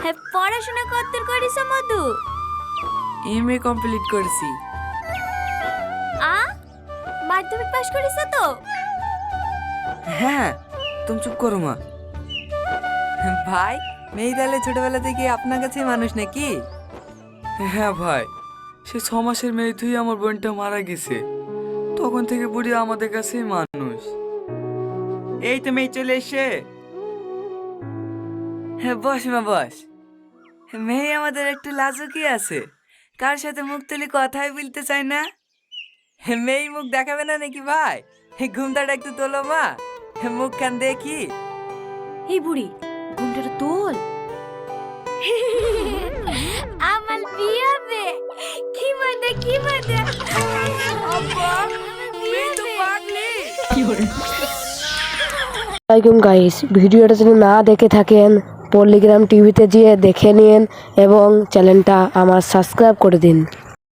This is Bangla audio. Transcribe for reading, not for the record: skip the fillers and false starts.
হ্যাঁ, পড়াশোনা কতদূর করিস মধু? এমএ কমপ্লিট করেছি। আ মাধ্যমিক পাস করিস তো? হ্যাঁ, তুমি চুপ করো মা। ভাই, মেয়ে তাহলে ছোটবেলা থেকে আপনার কাছে মানুষ নাকি? হ্যাঁ ভাই, সে 6 মাসের মেয়ে তুই আমার বোনটা মারা গেছে, তখন থেকে বুড়ি আমাদের কাছেই মানুষ। এই তো মেয়ে চলে এসে। হ্যাঁ বস মা বস। মেয়ে আমাদের একটু লাজুকি আছে, কার সাথে মুখ তুলি কথাই বলতে চায় না। মেয়ে মুখ দেখাবে না নাকি ভাই? ঘুমটাটা একটু তোলো মা, মুখ খান দেখি। এই বুড়ি, ঘুমটা তোল। আমার বিয়ে হবে, কি মজা কি মজা। আব্বা, মেয়ে তো পাগলি। আসসালামাইকুম গাইস, ভিডিওটা যদি না দেখে থাকেন পল্লিগ্রাম টিভিতে গিয়ে দেখে নিন এবং চ্যানেলটা আমার সাবস্ক্রাইব করে দিন।